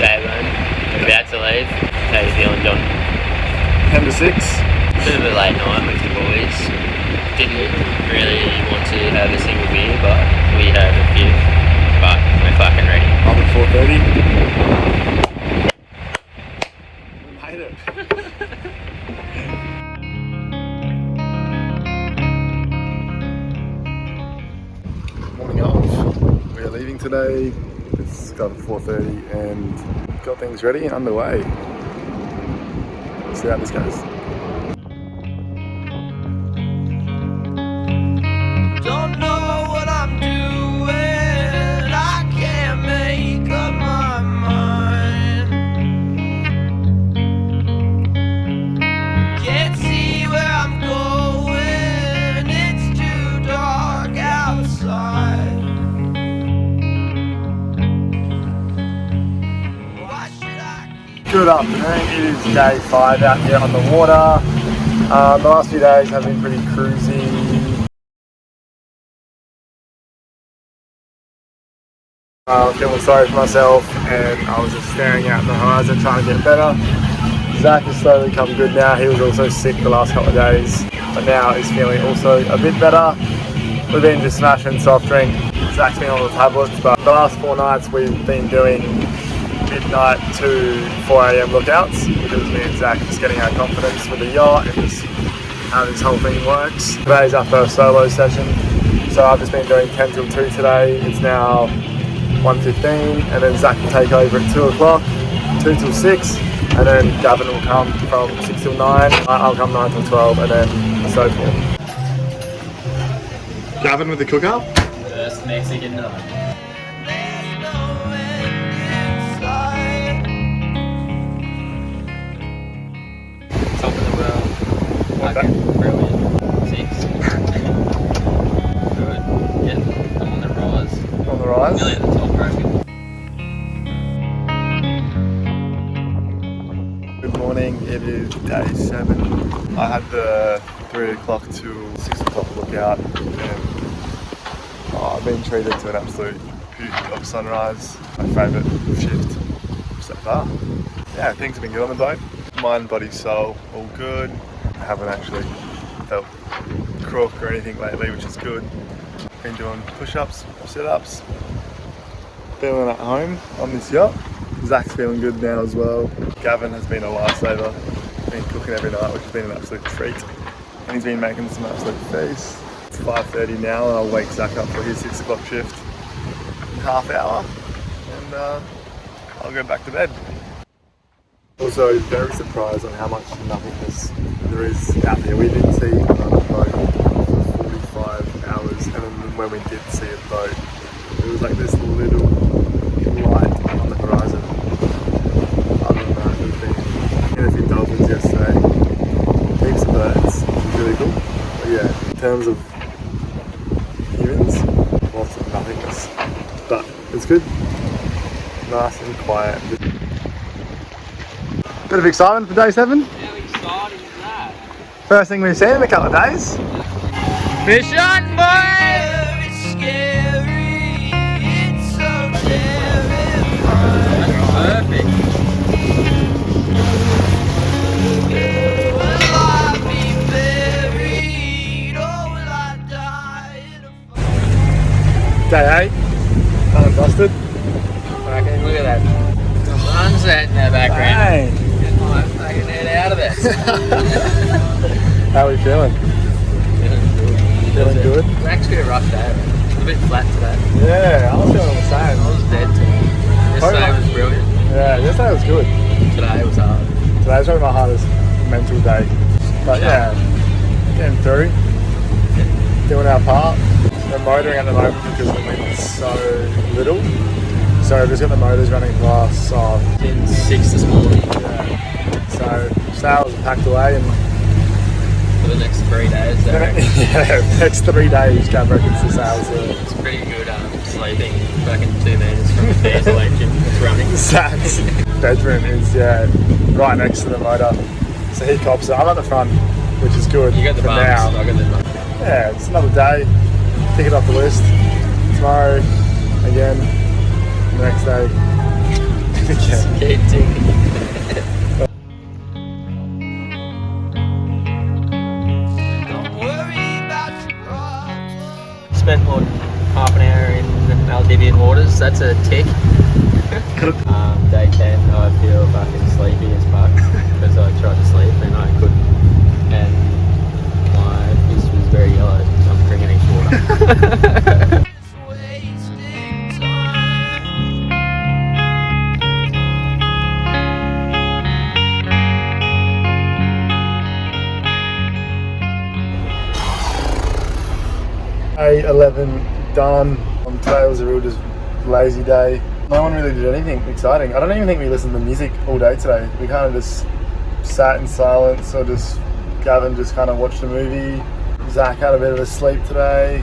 Day one. We're about to leave. How you feeling, John? 10 to 6. Bit of a late night with the boys. Didn't really want to have a single beer, but we had a few. But we're fucking ready. I'm at 4:30. We made it. Morning off. We are leaving today. It's got 4:30 and got things ready and underway. See how this goes. Don't know what I'm doing, I can't make up my mind. Can't see where I'm going, it's too dark outside. Why should I keep... Good afternoon. It is day 5 out here on the water. The last few days have been pretty cruisy. I was feeling sorry for myself and I was just staring out the horizon trying to get better. Zach has slowly come good now. He was also sick the last couple of days, but now he's feeling also a bit better. We've been just smashing soft drink. Zach's been on the tablets, but the last 4 nights we've been doing midnight to 4 AM lookouts, because me and Zach are just getting our confidence with the yacht and just how this whole thing works. Today's our first solo session, so I've just been doing 10 till 2 today. It's now 1:15, and then Zach will take over at 2 o'clock, 2 till 6, and then Gavin will come from 6 till 9, I'll come 9 till 12, and then so forth. Gavin with the cooker. First Mexican night. There's no end in sight. Top of the world. Fucking brilliant. 6. Good. Yeah, I'm on the rise. On the rise. Nearly at the top, broken. Good morning, it is day 7. I had the 3 o'clock to 6 o'clock lookout, and I've been treated to an absolute beauty of sunrise. My favourite shift so far. Yeah, things have been good on the boat. Mind, body, soul, all good. I haven't actually felt crook or anything lately, which is good. Been doing push-ups, sit-ups. Feeling at home on this yacht. Zach's feeling good now as well. Gavin has been a lifesaver. Been cooking every night, which has been an absolute treat. And he's been making some absolute feast. It's 5:30 now and I'll wake Zach up for his 6 o'clock shift in half hour. And I'll go back to bed. Also very surprised on how much nothingness there is out there. We didn't see another boat for 45 hours, and then when we did see a boat, it was like this little light on the horizon. Other than that, we've been in a few dolphins yesterday, heaps of birds, which is really cool. But yeah, in terms of humans, lots of nothingness. But it's good, nice and quiet. Bit of excitement for day 7. How exciting is that? First thing we've seen in a couple of days. Fish on, boys! It's scary, it's so terrifying. Perfect. Will I be buried or will I die in a fire? Day 8, undusted. Fucking look at that. Sunset in the background. Hey, Get my fucking head out of it. how are we feeling? Feeling good? It's actually a rough day. It's a bit flat today. Yeah, I was feeling the I same. was dead too. Yesterday was brilliant. Yeah, yesterday was good. Today was hard. Today's probably my hardest mental day. But yeah, getting through, doing our part. We're motoring at the moment because the wind's so little. So we've just got the motors running last. Been 6 this morning Yeah. So sails are packed away, and for the next 3 days. So yeah, next 3 days, Gav reckons the sails are. it's pretty good sleeping fucking 2 metres from the bear's electric. It's running. Zach's bedroom is right next to the motor, so he cops it. I'm at the front, which is good. You got the for bumps, now. I got the bumps. Yeah, it's another day. Tick it off the list. Tomorrow again. The next day again. Andean waters, that's a tick. Day 10, I feel fucking sleepy as fuck because I tried to sleep and I couldn't. And my piss was very yellow, so I'm drinking each water. wasting time. Day 11 done. Today was a real just lazy day. No one really did anything exciting. I don't even think we listened to music all day today. We kind of just sat in silence, or just Gavin just kind of watched a movie. Zach had a bit of a sleep today.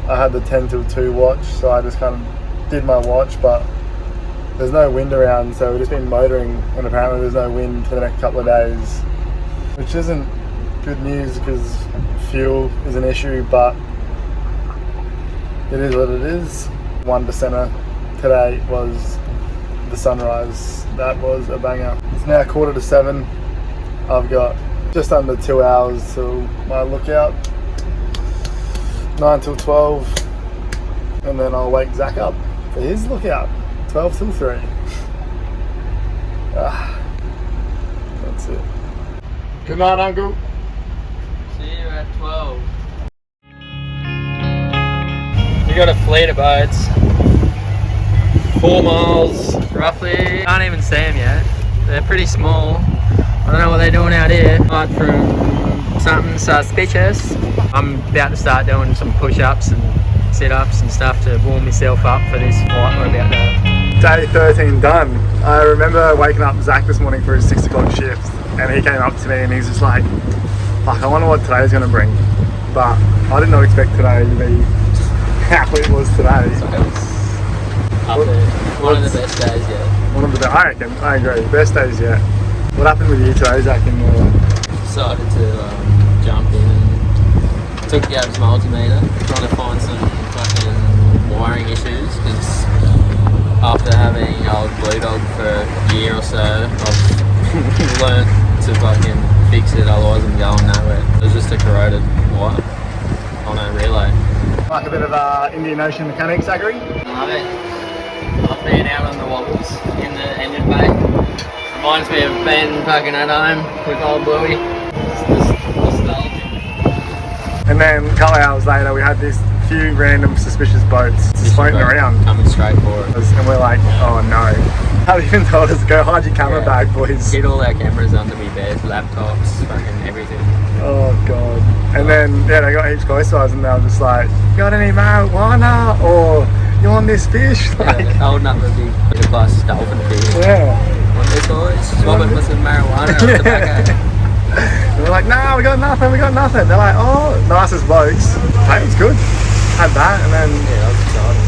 I had the 10 till 2 watch, so I just kind of did my watch, but there's no wind around, so we've just been motoring, and apparently there's no wind for the next couple of days, which isn't good news because fuel is an issue, but it is what it is. 1%er today was the sunrise. That was a banger. It's now 6:45. I've got just under 2 hours till my lookout. 9 till 12. And then I'll wake Zach up for his lookout. 12 till 3. That's it. Good night, Uncle. See you at 12. We got a fleet of boats. 4 miles roughly. Can't even see them yet. They're pretty small. I don't know what they're doing out here. Apart from something suspicious. I'm about to start doing some push-ups and sit-ups and stuff to warm myself up for this flight we're about to have. Day 13 done. I remember waking up Zach this morning for his 6 o'clock shift, and he came up to me and he's just like, fuck, I wonder what today's going to bring. But I did not expect today to be how it was today. So it was up there. One of the best days yet. One of the best, I reckon, I agree, best days yet. What happened with you today, Zach? Decided to jump in and took Gab's multimeter, trying to find some fucking wiring issues, because after having old Blue Dog for a year or so, I've learnt to fucking fix it, otherwise I'm going nowhere. It was just a corroded wire on a relay. Like a bit of Indian Ocean mechanics, Zachary? Love it. Love being out on the wobbles in the engine bay. Reminds me of being fucking at home with old Bluey. It's just nostalgic. And then a couple of hours later, we had these few random suspicious boats just floating around. Coming straight for us. And we're like, oh no. Haven't even told us to go hide your camera bag, boys. Hid all our cameras under me bed, laptops, fucking everything. Oh god. And then, yeah, they got heaps close to us and they were just like, you got any marijuana? Or you want this fish? Like, yeah, holding up a big glass dolphin fish. yeah. Want this, boys? Swap it for some marijuana or tobacco. And we're like, nah, we got nothing. They're like, oh, nicest blokes. Hey, it's good. Had that, and then Yeah,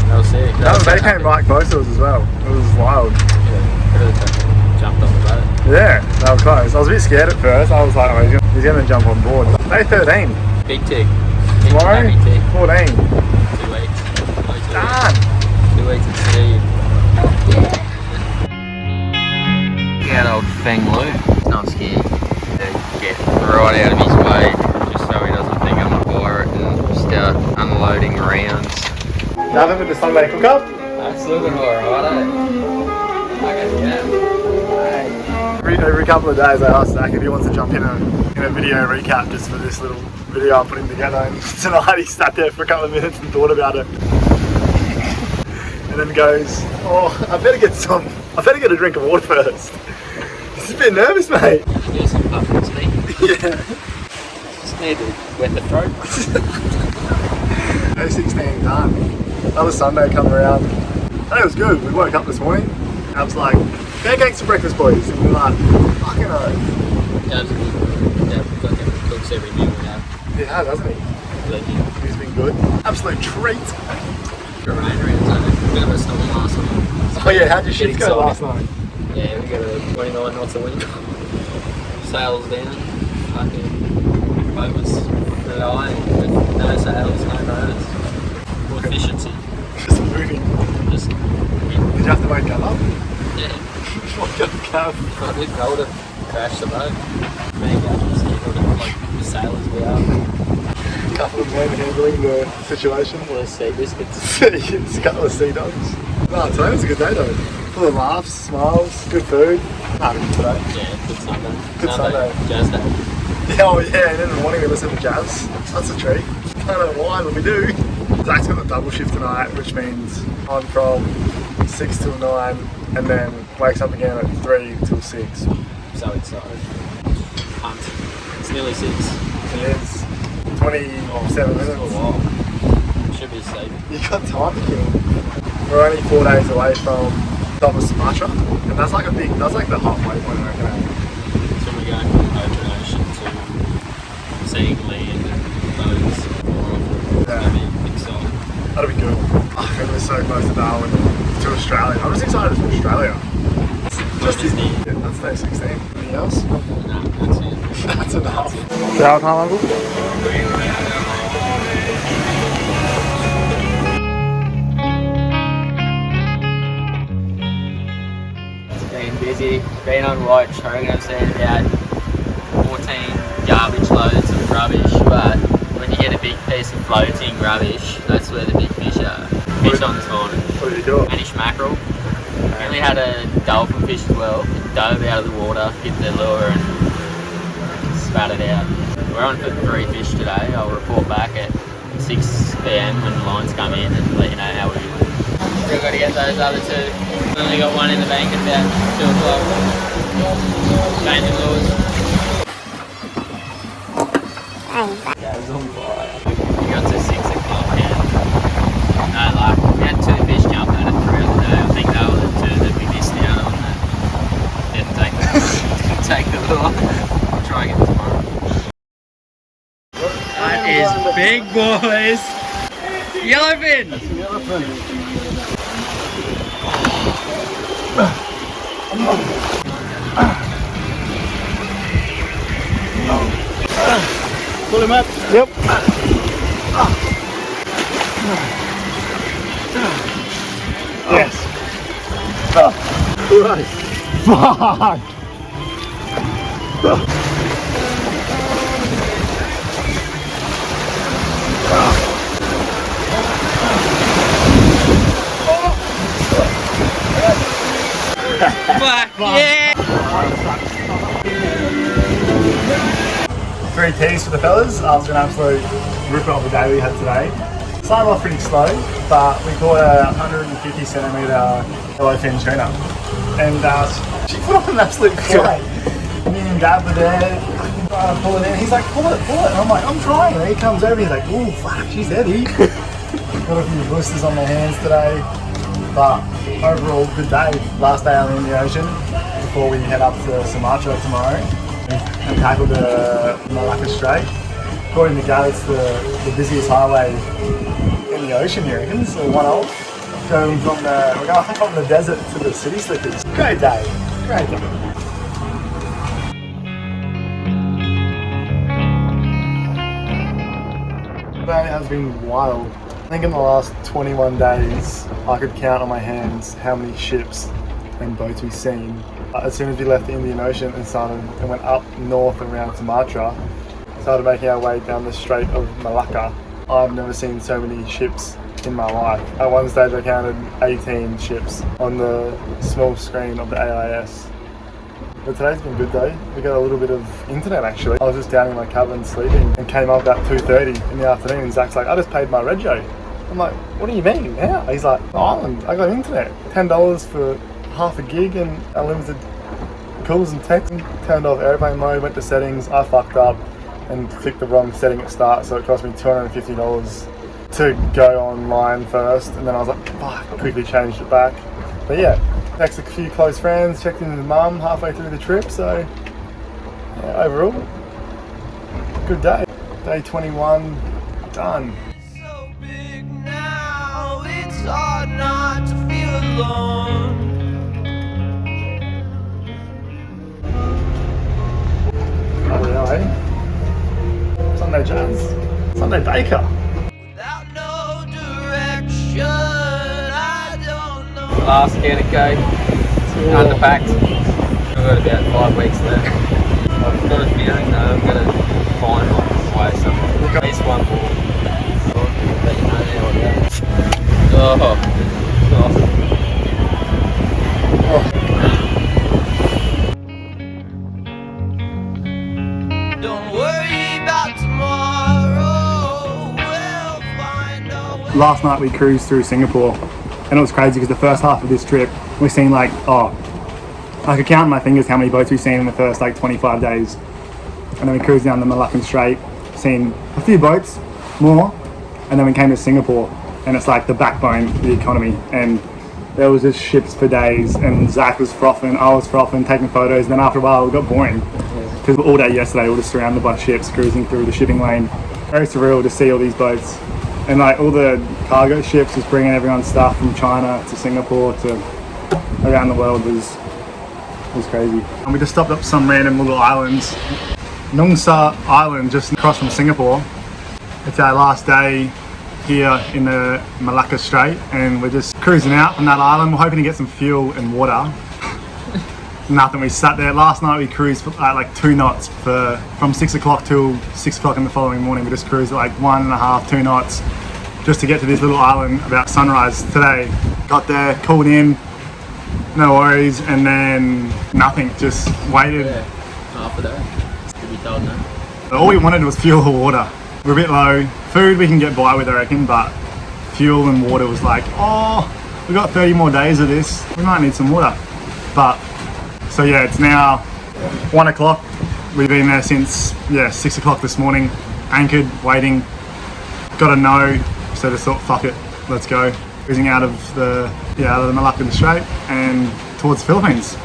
that was exciting. That was sick. they came right close to us as well. It was wild. Yeah, could have jumped on the boat. Yeah, they were close. I was a bit scared at first. I was like, oh, he's gonna jump on board. Day 13. Big tick. Tomorrow, Big tick. 14. 2 weeks. Only 2 Done. weeks. 2 weeks at sea. Get old Feng Lu. He's not scared to get right out of his way just so he doesn't think I'm a pirate and start unloading rounds. Nothing with the Sunday cook up. That's looking alright, eh? Okay, yeah. Every couple of days I ask Zach if he wants to jump in a video recap just for this little video I'm putting together, and tonight he sat there for a couple of minutes and thought about it. And then goes, oh, I better get a drink of water first. He's a bit nervous, mate. Do some puffins, mate. Yeah. Just need to wet the throat. Day 16 done. Another Sunday come around. Hey, it was good. We woke up this morning. I was like, pancakes for breakfast, boys. And we're like, fucking hell. Dad fucking cooks every meal we have. He has, hasn't he? Legend. He's been good. Absolute treat. Got rain rounds, a bit of a storm last night. Oh yeah, how'd your shift go last night? Yeah, we got a 29 knots of wind. Sails down. Fucking boat was flying with no sails, no rotors. More efficiency. Just moving. Just, Did you have to wake up? yeah. Wake up, Cav. I did go to crash the boat. Me and Gavin just like the sailors we are. couple of men handling the situation. What a sea biscuits. It's a couple of sea dogs. No, today was a good day though. Full of laughs, smiles, good food. Happy today. Yeah, good Sunday. Good Sunday. Jazz day. Yeah, oh yeah, and in the morning we listen to jazz. That's a treat. I don't know why, but we do. Zach's got the double shift tonight, which means I'm from 6 till 9 and then wakes up again at 3 till 6. So excited. Pumped. It's nearly 6. It is 27 minutes. A while. Should be safe. You got time to kill. We're only 4 days away from top of Sumatra, and that's like the halfway point, I reckon. So we're going from open ocean to seeing land and boats. Yeah. That'll be exciting. That'll be good. I think we're so close to Darwin, to Australia. I'm just excited for Australia. Just Disney. Yeah, that's day 16. Anything else? No, that's it. That's enough. Shower time, Uncle? Been busy, been on watch. I reckon I've seen about 14 garbage loads of rubbish, but when you get a big piece of floating rubbish, that's where the big fish are. Fish on this morning. What did you do? Spanish mackerel. Only had a dolphin fish as well. It dove out of the water, hit the lure and spat it out. We're on for 3 fish today. I'll report back at 6 PM when the lines come in and let you know how we're doing. Still got to get those other 2. Only got 1 in the bank at about 2 o'clock. Changing lures. Yeah, it was on fire. We got to 6 o'clock and no luck. We had 2 fish jump at it throughout the day. I think they were the 2 that we missed out on that didn't take the lure. I'll try again tomorrow. That is big, boys. Yellowfin. Pull him up. Yep. Yes. Right. Fuck. Fuck yeah! 3 keys for the fellas after an absolute ripper of the day we had today. Started off pretty slow, but we caught a 150 centimetre yellowfin tuna. And she put on an absolute fight. Me and Dad were there, trying to pull it in. He's like, pull it. And I'm like, I'm trying. And he comes over, he's like, oh fuck, she's heavy. Got a few blisters on my hands today. But overall, good day. Last day out in the ocean before we head up to Sumatra tomorrow and tackle the Malacca Strait. According to Gad, it's the busiest highway in the ocean here, so one off. We're going from the desert to the city slickers. Great day. Great day. Today has been wild. I think in the last 21 days, I could count on my hands how many ships and boats we've seen. As soon as we left the Indian Ocean and went up north around Sumatra, started making our way down the Strait of Malacca. I've never seen so many ships in my life. At one stage I counted 18 ships on the small screen of the AIS. But today's been a good day. We got a little bit of internet actually. I was just down in my cabin sleeping and came up about 2:30 in the afternoon and Zach's like, I just paid my rego. I'm like, what do you mean? How? He's like, Island, I got internet. $10 for half a gig and unlimited calls and texts. Turned off airplane mode, went to settings, I fucked up and clicked the wrong setting at start, so it cost me $250 to go online first, and then I was like, fuck, quickly changed it back. But yeah, texted a few close friends, checked in with mum halfway through the trip, so yeah, overall, good day. Day 21, done. So big now, it's hard not to feel alone. Oh yeah, eh? Sunday jazz, Sunday baker. Without no direction, I don't know. Last can of cake, underpacked. I've got about 5 weeks left. I've got a feeling that I'm going to find my way go somewhere. At least one more. But you know, there we go. Oh, awesome. Don't worry about tomorrow. We'll find a way. Last night we cruised through Singapore, and it was crazy because the first half of this trip we've seen like, I could count on my fingers how many boats we've seen in the first like 25 days. And then we cruised down the Malacca Strait, seen a few boats more, and then we came to Singapore, and it's like the backbone of the economy, and there was just ships for days, and Zach was frothing, I was frothing, taking photos, and then after a while it got boring because all day yesterday we were just surrounded by ships cruising through the shipping lane. Very surreal to see all these boats, and like all the cargo ships just bringing everyone's stuff from China to Singapore to around the world was crazy. And we just stopped up some random little islands. Nong Sa Island, just across from Singapore. It's our last day here in the Malacca Strait, and we're just cruising out from that island. We're hoping to get some fuel and water. Nothing. We sat there last night. We cruised for like 2 knots from 6 o'clock till 6 o'clock in the following morning. We just cruised at like 1.5, 2 knots just to get to this little island about sunrise today. Got there, called in, no worries, and then nothing. Just waited. Yeah, half a day. Should be told now. All we wanted was fuel or water. We're a bit low. Food we can get by with, I reckon, but fuel and water was like, we got 30 more days of this. We might need some water. But, so yeah, it's now 1 o'clock. We've been there since, 6 o'clock this morning. Anchored, waiting. Got a no, so just thought, fuck it, let's go. Cruising out of the Malacca Strait and towards the Philippines.